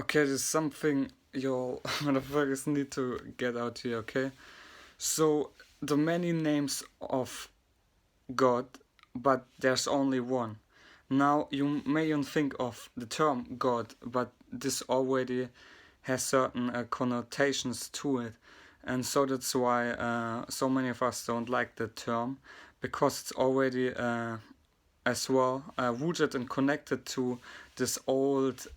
Okay, there's something you motherfuckers need to get out here, okay? So, the many names of God, but there's only one. Now, you may even think of the term God, but this already has certain connotations to it. And so that's why so many of us don't like the term, because it's already as well rooted and connected to this old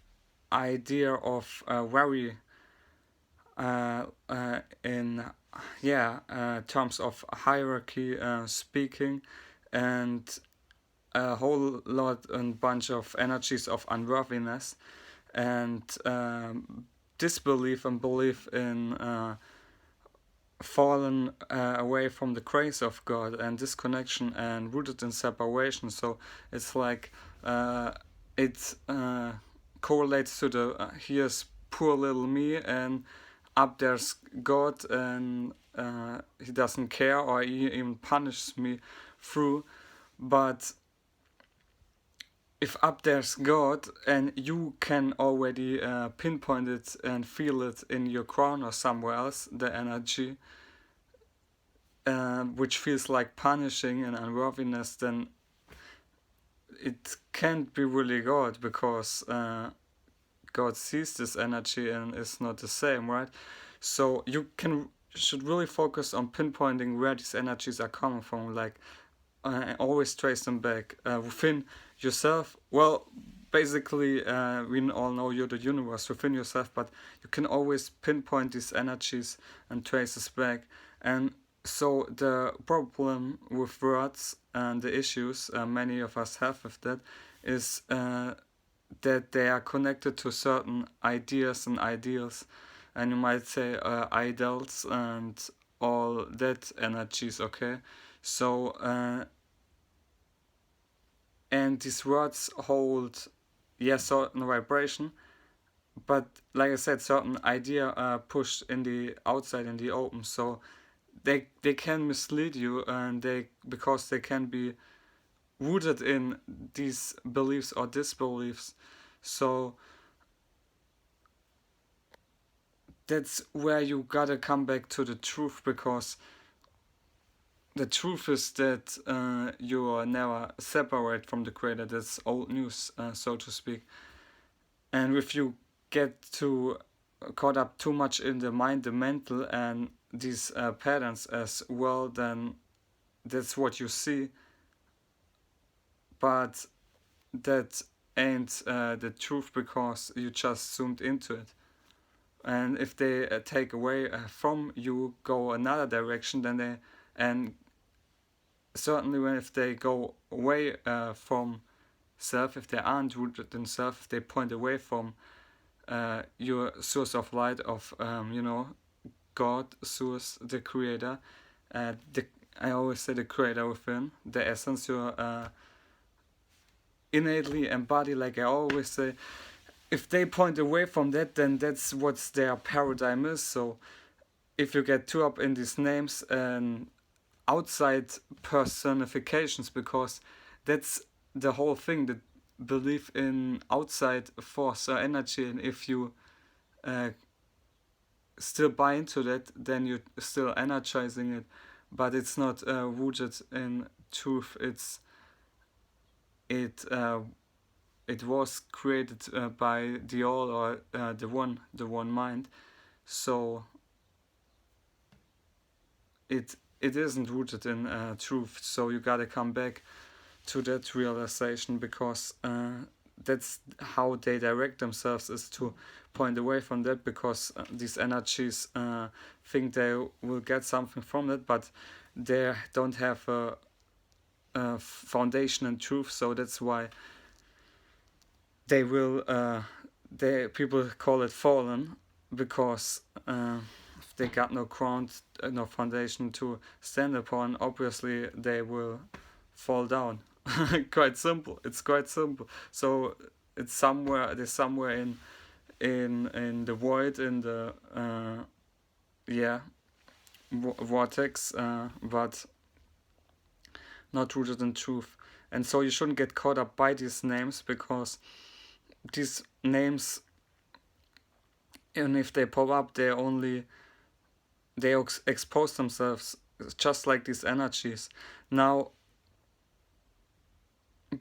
idea of very in terms of hierarchy speaking, and a whole lot and bunch of energies of unworthiness and disbelief and belief in fallen away from the grace of God and disconnection and rooted in separation. So it's like it correlates to the here's poor little me, and up there's God, and he doesn't care or he even punishes me through. But if up there's God and you can already pinpoint it and feel it in your crown or somewhere else, the energy, which feels like punishing and unworthiness, then it can't be really God, because God sees this energy and is not the same, right? So you should really focus on pinpointing where these energies are coming from, like always trace them back within yourself. Well, basically, we all know you're the universe within yourself, but you can always pinpoint these energies and trace this back. And so the problem with words and the issues many of us have with that is that they are connected to certain ideas and ideals, and you might say idols and all that energies, okay? So and these words hold, yes, certain vibration, but like I said, certain idea are pushed in the outside, in the open. So they can mislead you, and they, because they can be rooted in these beliefs or disbeliefs. So that's where you gotta come back to the truth, because the truth is that you are never separate from the creator. That's old news, so to speak. And if you get too caught up too much in the mind, the mental, and these patterns as well, then that's what you see. But that ain't the truth, because you just zoomed into it. And if they take away from you, go another direction, then they, and certainly when if they go away from self, if they aren't rooted in self, if they point away from your source of light of God, source, the creator, the, I always say the creator within, the essence you innately embody, like I always say, if they point away from that, then that's what their paradigm is. So if you get too up in these names and outside personifications, because that's the whole thing, that belief in outside force or energy, and if you still buy into that, then you're still energizing it, but it's not rooted in truth. It it was created by the all, or the one mind. So it isn't rooted in truth. So you gotta come back to that realization, because that's how they direct themselves, is to point away from that, because these energies think they will get something from it, but they don't have a foundation in truth. So that's why they will people call it fallen, because if they got no ground, no foundation to stand upon, obviously they will fall down. Quite simple. It's quite simple. So it's somewhere. There's somewhere in the void, in the vortex, but not rooted in truth. And so you shouldn't get caught up by these names, because these names And if they pop up, they expose themselves just like these energies. Now,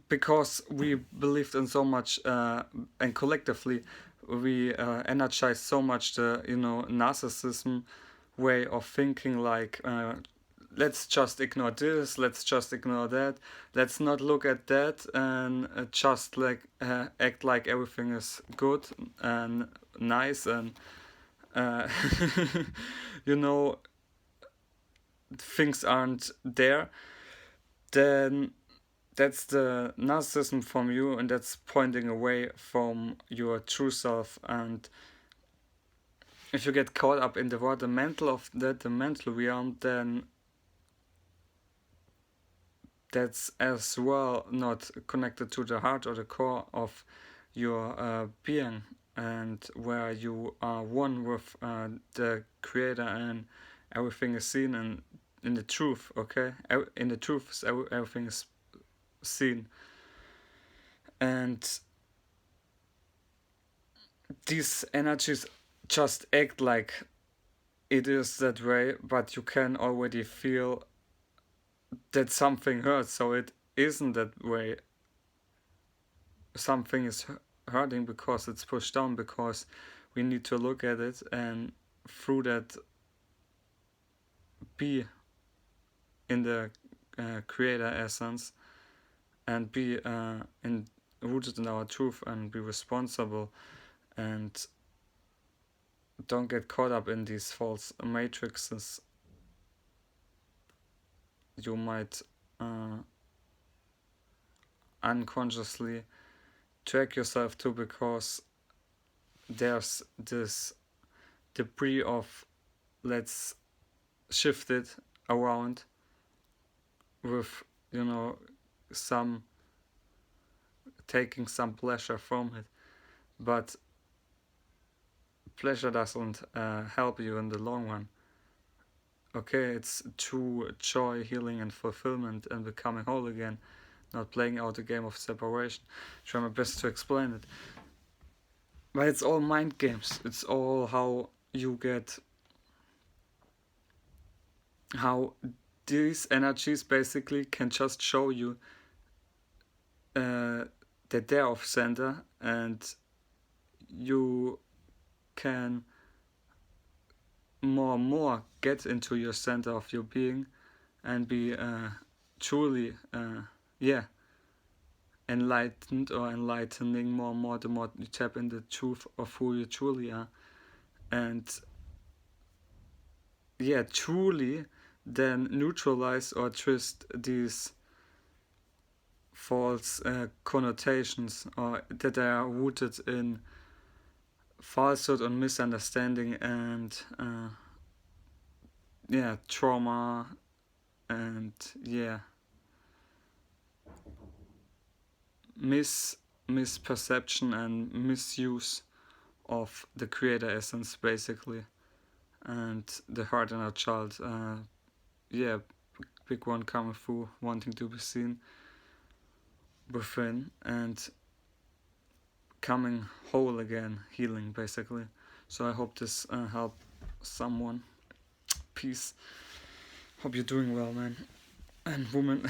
because we believed in so much, and collectively we energized so much the narcissism way of thinking, like let's just ignore this, let's just ignore that, let's not look at that, and just like act like everything is good and nice, and uh, you know things aren't there. Then that's the narcissism from you, and that's pointing away from your true self. And if you get caught up in the word, the mental of that, the mental realm, then that's as well not connected to the heart or the core of your being, and where you are one with the creator, and everything is seen and in the truth. Okay, in the truth everything is seen. And these energies just act like it is that way, but you can already feel that something hurts, so it isn't that way. Something is hurting because it's pushed down, because we need to look at it and through that be in the creator essence, and be rooted in our truth, and be responsible, and don't get caught up in these false matrices you might unconsciously track yourself to, because there's this debris of let's shift it around with some taking some pleasure from it, but pleasure doesn't help you in the long run. Okay, it's true joy, healing, and fulfillment, and becoming whole again, not playing out a game of separation. Try my best to explain it. But it's all mind games. It's all how these energies basically can just show you that they're off center, and you can more and more get into your center of your being, and be truly enlightened, or enlightening more and more the more you tap in the truth of who you truly are. And truly then neutralize or twist these false connotations, or that they are rooted in falsehood and misunderstanding, and trauma, and misperception and misuse of the creator essence, basically, and the heart in our child. Big one coming through, wanting to be seen within, and coming whole again, healing, basically. So I hope this helped someone. Peace. Hope you're doing well, man and woman.